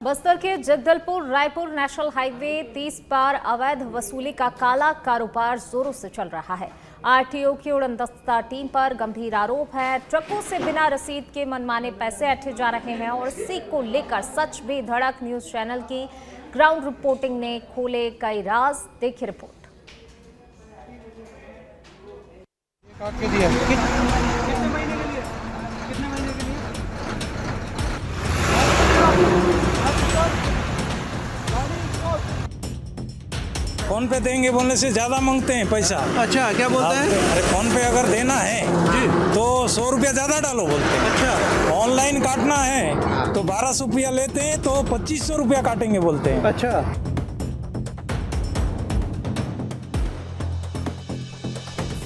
बस्तर के Jagdalpur Raipur national highway 30 पर अवैध वसूली का काला कारोबार जोरों से चल रहा है। आरटीओ की उड़नदस्ता टीम पर गंभीर आरोप है। ट्रकों से बिना रसीद के मनमाने पैसे ऐंठे जा रहे हैं और इसी को लेकर सच बेधड़क न्यूज चैनल की ग्राउंड रिपोर्टिंग ने खोले कई राज। देखिए रिपोर्ट। फोन पे देंगे बोलने से ज्यादा मांगते हैं पैसा। अच्छा, क्या बोलते हैं? अरे फोन पे अगर देना है जी तो 100 रुपया ज्यादा डालो बोलते हैं। अच्छा ऑनलाइन काटना है तो 1200 रुपया लेते हैं तो 2500 रुपया काटेंगे बोलते हैं। अच्छा,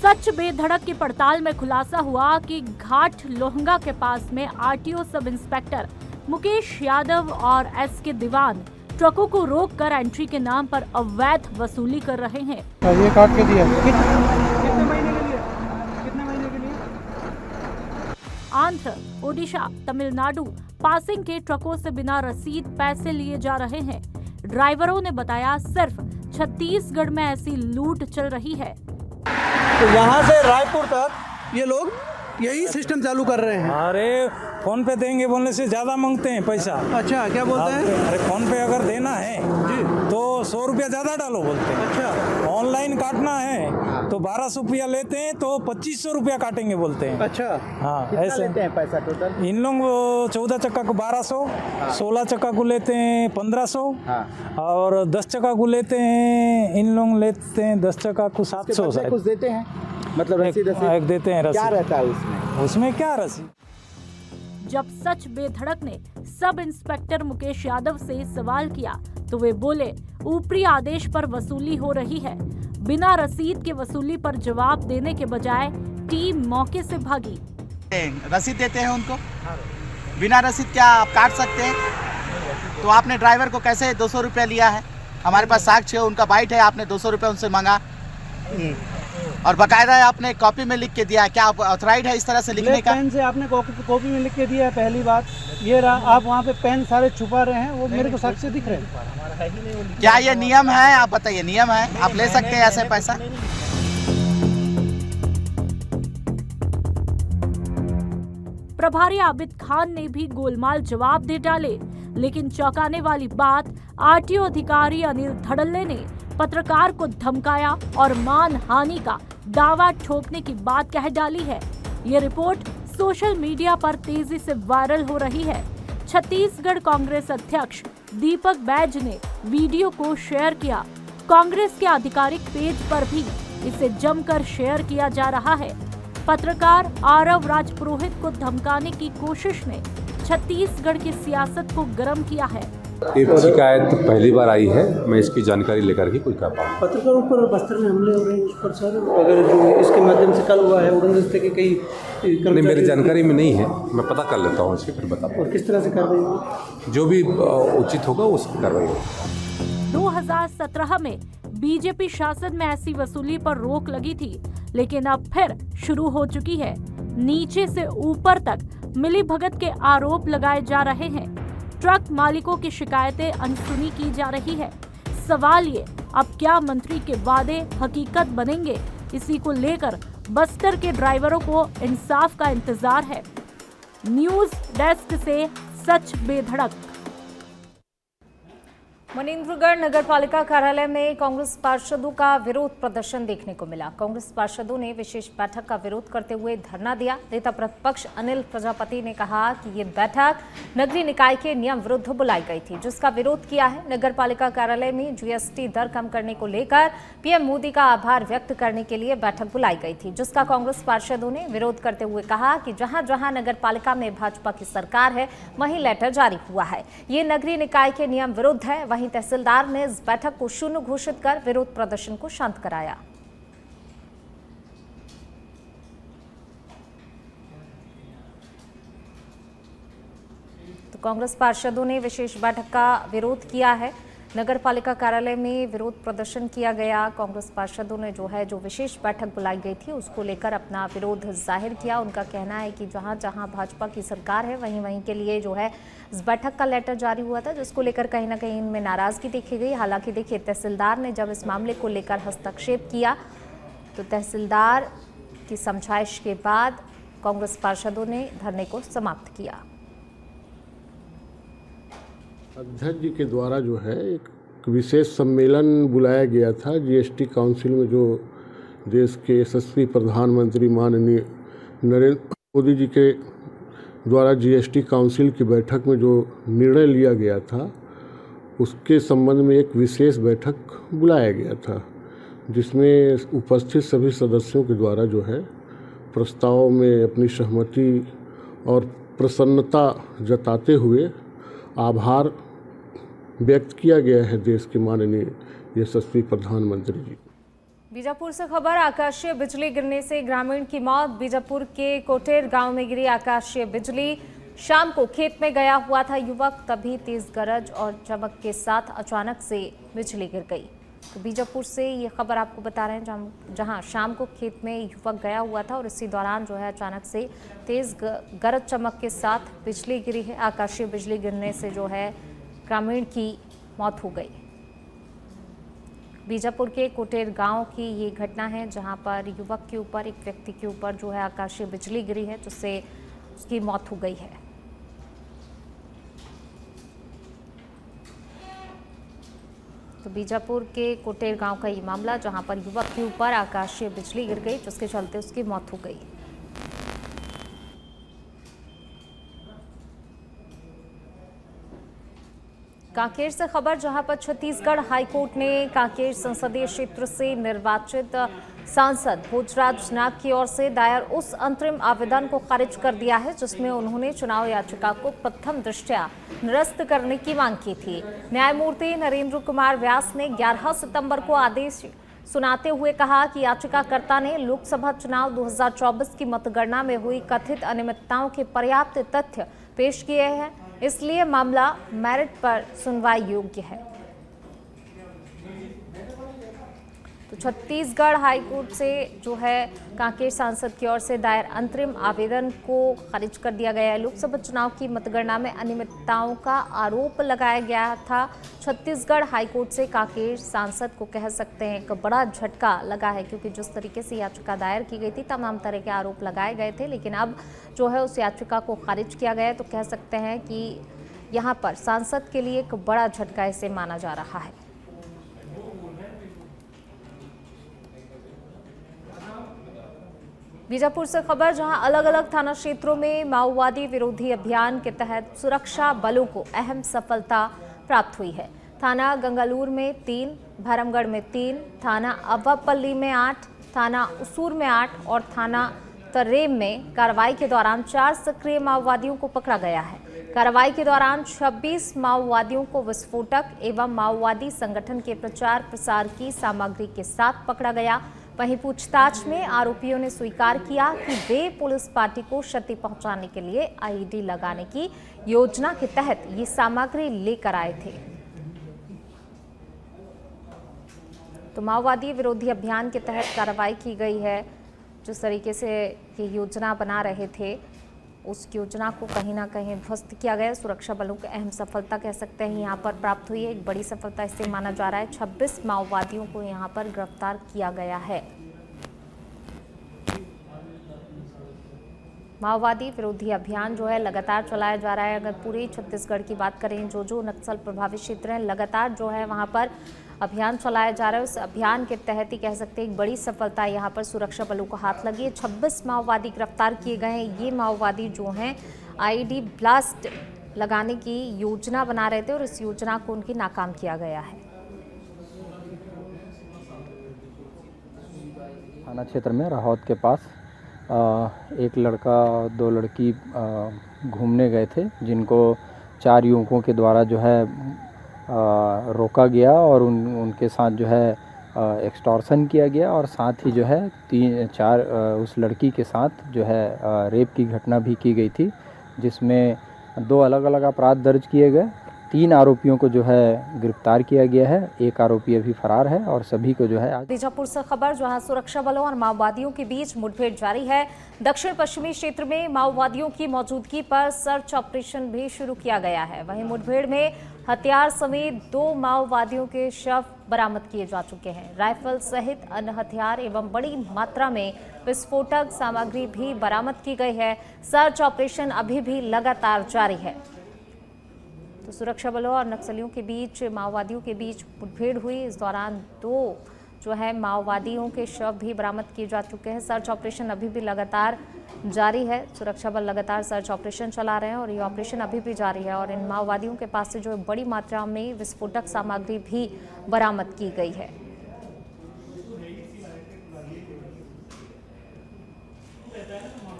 सच बेधड़क की पड़ताल में खुलासा हुआ कि घाट लोहंगा के पास में RTO sub inspector Mukesh Yadav और एसके दीवान ट्रकों को रोककर एंट्री के नाम पर अवैध वसूली कर रहे हैं। ये काट के दिया। कितने महीने के लिए? कितने महीने के लिए? आंध्र, ओडिशा, तमिलनाडु पासिंग के ट्रकों से बिना रसीद पैसे लिए जा रहे हैं। ड्राइवरों ने बताया सिर्फ छत्तीसगढ़ में ऐसी लूट चल रही है। तो यहाँ से रायपुर तक ये लोग यही सिस्टम चालू कर रहे हैं। अरे फोन पे देंगे बोलने से ज्यादा मांगते हैं पैसा। अच्छा, क्या बोलते हैं? अरे फोन पे अगर देना है जी तो 100 रुपया ज्यादा डालो बोलते हैं। अच्छा ऑनलाइन काटना है तो 1200 रुपया लेते हैं तो 2500 रुपया काटेंगे बोलते हैं। अच्छा, हाँ कितना ऐसे लेते हैं पैसा टोटल? इन लोग 14 चक्का को 1200, 16 चक्का को लेते हैं 1500 हाँ। और 10 चक्का को लेते हैं, इन लोग लेते हैं 10 चक्का को 700 बदले शायद। कुछ देते हैं, मतलब रसीद एक देते हैं क्या रसीद। रहता है उसमें? उसमें क्या रसीद? जब सच बेधड़क ने सब इंस्पेक्टर मुकेश यादव से सवाल किया तो वे बोले ऊपरी आदेश पर वसूली हो रही है। बिना रसीद के वसूली पर जवाब देने के बजाय टीम मौके से भागी। रसीद देते हैं उनको, बिना रसीद क्या आप काट सकते हैं? तो आपने ड्राइवर को कैसे 200 रुपया लिया है? हमारे पास साक्ष्य है, उनका बाइट है, आपने 200 रुपया उनसे मांगा और बकायदा आपने कॉपी में लिख के दिया है। क्या आप ऑथराइज है इस तरह से लिखने का? पेन से आपने कॉपी में लिख के दिया है। पहली बात ये रहा, आप वहाँ पे पेन सारे छुपा रहे हैं, वो मेरे को साक्ष्य दिख रहे हैं। क्या ये नियम है? आप बताइए, नियम है? आप ले सकते हैं ऐसे पैसा? प्रभारी आबिद खान ने भी गोलमाल जवाब दे डाले, लेकिन चौंकाने वाली बात आरटीओ अधिकारी अनिल धड़ल्ले ने पत्रकार को धमकाया और मानहानि का दावा ठोकने की बात कह डाली है। ये रिपोर्ट सोशल मीडिया पर तेजी से वायरल हो रही है। छत्तीसगढ़ कांग्रेस अध्यक्ष दीपक बैज ने वीडियो को शेयर किया। कांग्रेस के आधिकारिक पेज पर भी इसे जमकर शेयर किया जा रहा है। पत्रकार आरव राजपुरोहित को धमकाने की कोशिश ने छत्तीसगढ़ की सियासत को गर्म किया है। ये शिकायत पहली बार आई है, मैं इसकी जानकारी लेकर ही कुछ कर पाऊँ। पत्रकारों पर बस्तर में हमले हो रहे हैं, उस पर सर अगर जो इसके माध्यम से कल हुआ है उड़नदस्ते के कई नहीं, मेरी जानकारी में नहीं है, मैं पता कर लेता हूँ इसकी, फिर बताता और किस तरह से कार्रवाई हुई? हूँ। जो भी उचित होगा उसकी कार्रवाई होगी। 2017 में बीजेपी शासन में ऐसी वसूली पर रोक लगी थी, लेकिन अब फिर शुरू हो चुकी है। नीचे से ऊपर तक मिलीभगत के आरोप लगाए जा रहे हैं। ट्रक मालिकों की शिकायतें अनसुनी की जा रही है। सवाल ये, अब क्या मंत्री के वादे हकीकत बनेंगे? इसी को लेकर बस्तर के ड्राइवरों को इंसाफ का इंतजार है। न्यूज डेस्क से सच बेधड़क। मनेन्द्रगढ़ नगर पालिका कार्यालय में कांग्रेस पार्षदों का विरोध प्रदर्शन देखने को मिला। कांग्रेस पार्षदों ने विशेष बैठक का विरोध करते हुए धरना दिया। नेता प्रतिपक्ष अनिल प्रजापति ने कहा कि ये बैठक नगरीय निकाय के नियम विरुद्ध बुलाई गई थी, जिसका विरोध किया है। नगर पालिका कार्यालय में जीएसटी दर कम करने को लेकर पीएम मोदी का आभार व्यक्त करने के लिए बैठक बुलाई गई थी, जिसका कांग्रेस पार्षदों ने विरोध करते हुए कहा कि जहां जहां नगर पालिका में भाजपा की सरकार है वहीं लेटर जारी हुआ है। ये नगरीय निकाय के नियम विरुद्ध है। वहीं तहसीलदार ने इस बैठक को शून्य घोषित कर विरोध प्रदर्शन को शांत कराया। तो कांग्रेस पार्षदों ने विशेष बैठक का विरोध किया है। नगर पालिका कार्यालय में विरोध प्रदर्शन किया गया। कांग्रेस पार्षदों ने जो विशेष बैठक बुलाई गई थी उसको लेकर अपना विरोध जाहिर किया। उनका कहना है कि जहां जहां भाजपा की सरकार है वहीं के लिए इस बैठक का लेटर जारी हुआ था, जिसको लेकर कहीं ना कहीं इनमें नाराजगी देखी गई। हालांकि देखिए, तहसीलदार ने जब इस मामले को लेकर हस्तक्षेप किया तो तहसीलदार की समझाइश के बाद कांग्रेस पार्षदों ने धरने को समाप्त किया। अध्यक्ष जी के द्वारा एक विशेष सम्मेलन बुलाया गया था जीएसटी काउंसिल में, जो देश के यशस्वी प्रधानमंत्री माननीय नरेंद्र मोदी जी के द्वारा जीएसटी काउंसिल की बैठक में जो निर्णय लिया गया था उसके संबंध में एक विशेष बैठक बुलाया गया था, जिसमें उपस्थित सभी सदस्यों के द्वारा प्रस्ताव में अपनी सहमति और प्रसन्नता जताते हुए आभार व्यक्त किया गया है देश के माननीय यशस्वी प्रधानमंत्री जी। बीजापुर से खबर, आकाशीय बिजली गिरने से ग्रामीण की मौत। बीजापुर के कोटेर गांव में गिरी आकाशीय बिजली। शाम को खेत में गया हुआ था युवक, तभी तेज गरज और चमक के साथ अचानक से बिजली गिर गई। तो बीजापुर से ये खबर आपको बता रहे हैं, जहां शाम को खेत में युवक गया हुआ था और इसी दौरान अचानक से तेज गरज चमक के साथ बिजली गिरी है। आकाशीय बिजली गिरने से ग्रामीण की मौत हो गई। बीजापुर के कोटेर गांव की ये घटना है, जहां पर युवक के ऊपर, एक व्यक्ति के ऊपर आकाशीय बिजली गिरी है, जिससे उसकी मौत हो गई है। तो बीजापुर के कोटेर गांव का ये मामला, जहां पर युवक के ऊपर आकाशीय बिजली गिर गई, जिसके चलते उसकी मौत हो गई। कांकेर से खबर, जहां पर छत्तीसगढ़ हाईकोर्ट ने कांकेर संसदीय क्षेत्र से निर्वाचित सांसद भोजराज नाग की ओर से दायर उस अंतरिम आवेदन को खारिज कर दिया है, जिसमें उन्होंने चुनाव याचिका को प्रथम दृष्टया निरस्त करने की मांग की थी। न्यायमूर्ति नरेंद्र कुमार व्यास ने 11 सितंबर को आदेश सुनाते हुए कहा कि याचिकाकर्ता ने लोकसभा चुनाव 2024 की मतगणना में हुई कथित अनियमितताओं के पर्याप्त तथ्य पेश किए हैं, इसलिए मामला मेरिट पर सुनवाई योग्य है। तो छत्तीसगढ़ हाईकोर्ट से कांकेर सांसद की ओर से दायर अंतरिम आवेदन को खारिज कर दिया गया है। लोकसभा चुनाव की मतगणना में अनियमितताओं का आरोप लगाया गया था। छत्तीसगढ़ हाईकोर्ट से कांकेर सांसद को कह सकते हैं एक बड़ा झटका लगा है, क्योंकि जिस तरीके से याचिका दायर की गई थी तमाम तरह के आरोप लगाए गए थे, लेकिन अब उस याचिका को खारिज किया गया है। तो कह सकते हैं कि यहाँ पर सांसद के लिए एक बड़ा झटका इसे माना जा रहा है। बीजापुर से खबर, जहां अलग अलग थाना क्षेत्रों में माओवादी विरोधी अभियान के तहत सुरक्षा बलों को अहम सफलता प्राप्त हुई है। थाना गंगालूर में 3, भरमगढ़ में 3, थाना अव्वापल्ली में 8, थाना उसूर में 8 और थाना तर्रेम में कार्रवाई के दौरान 4 सक्रिय माओवादियों को पकड़ा गया है। कार्रवाई के दौरान 26 माओवादियों को विस्फोटक एवं माओवादी संगठन के प्रचार प्रसार की सामग्री के साथ पकड़ा गया। वहीं पूछताछ में आरोपियों ने स्वीकार किया कि वे पुलिस पार्टी को क्षति पहुंचाने के लिए आईईडी लगाने की योजना के तहत ये सामग्री लेकर आए थे। तो माओवादी विरोधी अभियान के तहत कार्रवाई की गई है। जिस तरीके से ये योजना बना रहे थे उस योजना को कहीं ना कहीं ध्वस्त किया गया। सुरक्षा बलों को अहम सफलता कह सकते हैं यहाँ पर प्राप्त हुई है, एक बड़ी सफलता इसे माना जा रहा है। 26 माओवादियों को यहाँ पर गिरफ्तार किया गया है। माओवादी विरोधी अभियान लगातार चलाया जा रहा है। अगर पूरे छत्तीसगढ़ की बात करें, जो नक्सल प्रभावित क्षेत्र हैं, लगातार वहाँ पर अभियान चलाया जा रहा है। उस अभियान के तहत ही कह सकते हैं एक बड़ी सफलता यहाँ पर सुरक्षा बलों को हाथ लगी है। 26 माओवादी गिरफ्तार किए गए हैं। ये माओवादी हैं आईईडी ब्लास्ट लगाने की योजना बना रहे थे और इस योजना को उनकी नाकाम किया गया है। थाना क्षेत्र में राहौत के पास एक लड़का 2 लड़की घूमने गए थे, जिनको 4 युवकों के द्वारा रोका गया और उनके साथ एक्सटॉर्शन किया गया और साथ ही 3-4 उस लड़की के साथ रेप की घटना भी की गई थी, जिसमें 2 अलग अलग अपराध दर्ज किए गए 3 आरोपियों को जो है गिरफ्तार किया गया है। एक आरोपी अभी फरार है और सभी को जो है आज बीजापुर से खबर, जहां सुरक्षा बलों और माओवादियों के बीच मुठभेड़ जारी है। दक्षिण पश्चिमी क्षेत्र में माओवादियों की मौजूदगी पर सर्च ऑपरेशन भी शुरू किया गया है। वहीं मुठभेड़ में हथियार समेत 2 माओवादियों के शव बरामद किए जा चुके हैं। राइफल सहित अन्य हथियार एवं बड़ी मात्रा में विस्फोटक सामग्री भी बरामद की गई है। सर्च ऑपरेशन अभी भी लगातार जारी है। तो सुरक्षा बलों और नक्सलियों के बीच, माओवादियों के बीच मुठभेड़ हुई। इस दौरान 2 जो है माओवादियों के शव भी बरामद किए जा चुके हैं। सर्च ऑपरेशन अभी भी लगातार जारी है। सुरक्षा बल लगातार सर्च ऑपरेशन चला रहे हैं और ये ऑपरेशन अभी भी जारी है। और इन माओवादियों के पास से जो बड़ी मात्रा में विस्फोटक सामग्री भी बरामद की गई है।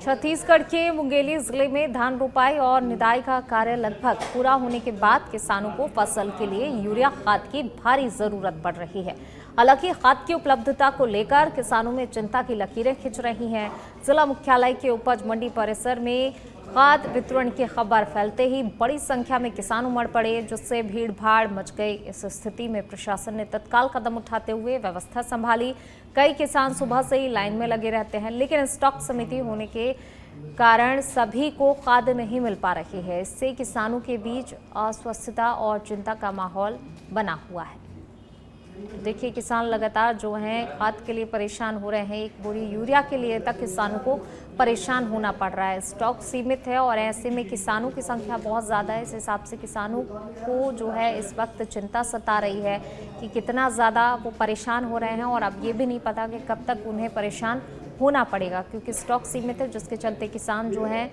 छत्तीसगढ़ के मुंगेली जिले में धान रोपाई और निदाई का कार्य लगभग पूरा होने के बाद किसानों को फसल के लिए यूरिया खाद की भारी जरूरत पड़ रही है। हालांकि खाद की उपलब्धता को लेकर किसानों में चिंता की लकीरें खिंच रही हैं। जिला मुख्यालय के उपज मंडी परिसर में खाद वितरण की खबर फैलते ही बड़ी संख्या में किसान उमड़ पड़े, जिससे भीड़ भाड़ मच गई। इस स्थिति में प्रशासन ने तत्काल कदम उठाते हुए व्यवस्था संभाली। कई किसान सुबह से ही लाइन में लगे रहते हैं, लेकिन स्टॉक समिति होने के कारण सभी को खाद नहीं मिल पा रही है। इससे किसानों के बीच अस्वस्थता और चिंता का माहौल बना हुआ है। देखिए, किसान लगातार जो हैं खाद के लिए परेशान हो रहे हैं। एक बोरी यूरिया के लिए तक किसानों को परेशान होना पड़ रहा है। स्टॉक सीमित है और ऐसे में किसानों की संख्या बहुत ज़्यादा है। इस हिसाब से किसानों को जो है इस वक्त चिंता सता रही है कि कितना ज़्यादा वो परेशान हो रहे हैं। और अब ये भी नहीं पता कि कब तक उन्हें परेशान होना पड़ेगा, क्योंकि स्टॉक सीमित है, जिसके चलते किसान जो हैं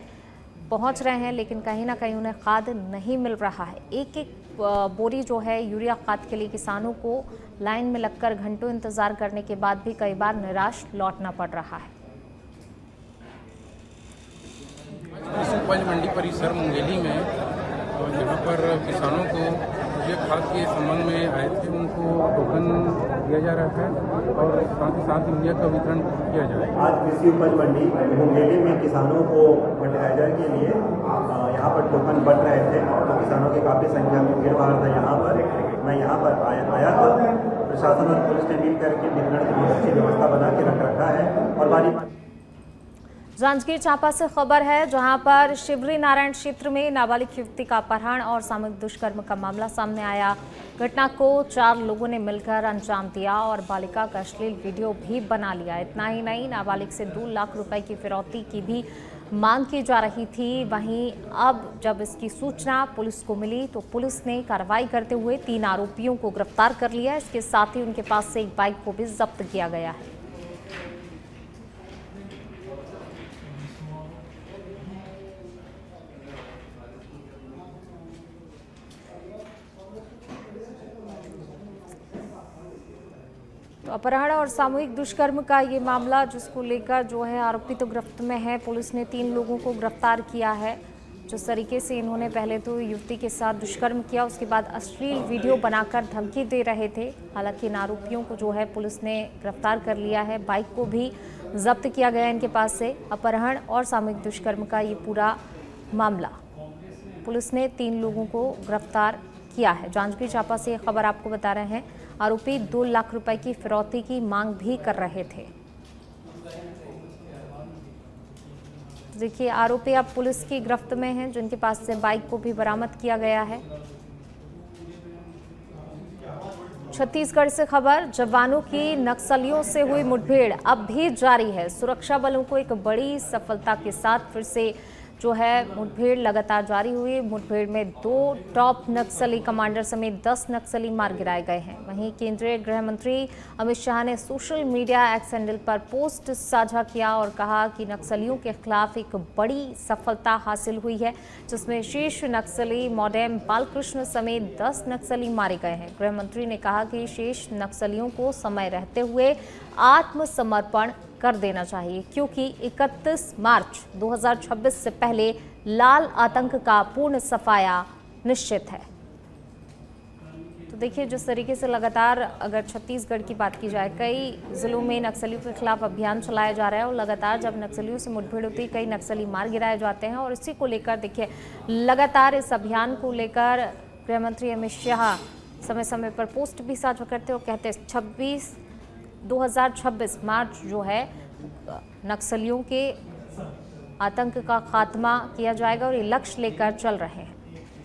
पहुंच रहे हैं, लेकिन कहीं ना कहीं उन्हें खाद नहीं मिल रहा है। एक एक बोरी जो है यूरिया खाद के लिए किसानों को लाइन में लगकर घंटों इंतजार करने के बाद भी कई बार निराश लौटना पड़ रहा है। इस उपज मंडी परिसर मुंगेली में यहाँ पर किसानों को यूरिया खाद के संबंध में आए थे, उनको टोकन दिया जा रहा है और साथ ही साथ यूरिया का वितरण किया जा रहा है। आज कृषि उपज मंडी मुंगेली में किसानों को फर्टिलाइजर के लिए यहाँ पर टोकन बंट रहे थे, तो किसानों की काफ़ी संख्या में भीड़ भाड़ था। यहाँ पर मैं यहाँ पर आया था। प्रशासन और पुलिस ने मिल करके वितरण की बहुत अच्छी व्यवस्था बना के रखा है। और बारी जांजगीर चांपा से खबर है, जहां पर शिवरी नारायण क्षेत्र में नाबालिग युवती का अपहरण और सामूहिक दुष्कर्म का मामला सामने आया। घटना को 4 लोगों ने मिलकर अंजाम दिया और बालिका का अश्लील वीडियो भी बना लिया। इतना ही नहीं, नाबालिग से 2 लाख रुपए की फिरौती की भी मांग की जा रही थी। वहीं अब जब इसकी सूचना पुलिस को मिली तो पुलिस ने कार्रवाई करते हुए 3 आरोपियों को गिरफ्तार कर लिया। इसके साथ ही उनके पास से एक बाइक को भी जब्त किया गया है। तो अपहरण और सामूहिक दुष्कर्म का ये मामला, जिसको लेकर जो है आरोपी तो गिरफ्त में है। पुलिस ने 3 लोगों को गिरफ्तार किया है। जिस तरीके से इन्होंने पहले तो युवती के साथ दुष्कर्म किया, उसके बाद अश्लील वीडियो बनाकर धमकी दे रहे थे। हालांकि इन आरोपियों को जो है पुलिस ने गिरफ्तार कर लिया है। बाइक को भी जब्त किया गया इनके पास से। अपहरण और सामूहिक दुष्कर्म का ये पूरा मामला, पुलिस ने 3 लोगों को गिरफ्तार किया है। जांजगीर चांपा से ये खबर आपको बता रहे हैं। आरोपी 2 लाख रुपए की फिरौती की मांग भी कर रहे थे। देखिए, आरोपी अब पुलिस की गिरफ्त में हैं, जिनके पास से बाइक को भी बरामद किया गया है। छत्तीसगढ़ से खबर, जवानों की नक्सलियों से हुई मुठभेड़ अब भी जारी है। सुरक्षा बलों को एक बड़ी सफलता के साथ फिर से जो है मुठभेड़ लगातार जारी हुई। मुठभेड़ में 2 टॉप नक्सली कमांडर समेत 10 नक्सली मार गिराए गए हैं। वहीं केंद्रीय गृह मंत्री अमित शाह ने सोशल मीडिया एक्स हैंडल पर पोस्ट साझा किया और कहा कि नक्सलियों के खिलाफ एक बड़ी सफलता हासिल हुई है, जिसमें शीर्ष नक्सली मोडेम बालकृष्ण समेत 10 नक्सली मारे गए हैं। गृह मंत्री ने कहा कि शेष नक्सलियों को समय रहते हुए आत्मसमर्पण कर देना चाहिए, क्योंकि 31 मार्च 2026 से पहले लाल आतंक का पूर्ण सफाया निश्चित है। तो देखिए, जिस तरीके से लगातार अगर छत्तीसगढ़ की बात की जाए, कई जिलों में नक्सलियों के खिलाफ अभियान चलाया जा रहा है और लगातार जब नक्सलियों से मुठभेड़ होती है, कई नक्सली मार गिराए जाते हैं। और इसी को लेकर देखिए, लगातार इस अभियान को लेकर गृह मंत्री अमित शाह समय समय पर पोस्ट भी साझा करते और कहते 2026 मार्च जो है नक्सलियों के आतंक का खात्मा किया जाएगा और ये लक्ष्य लेकर चल रहे हैं।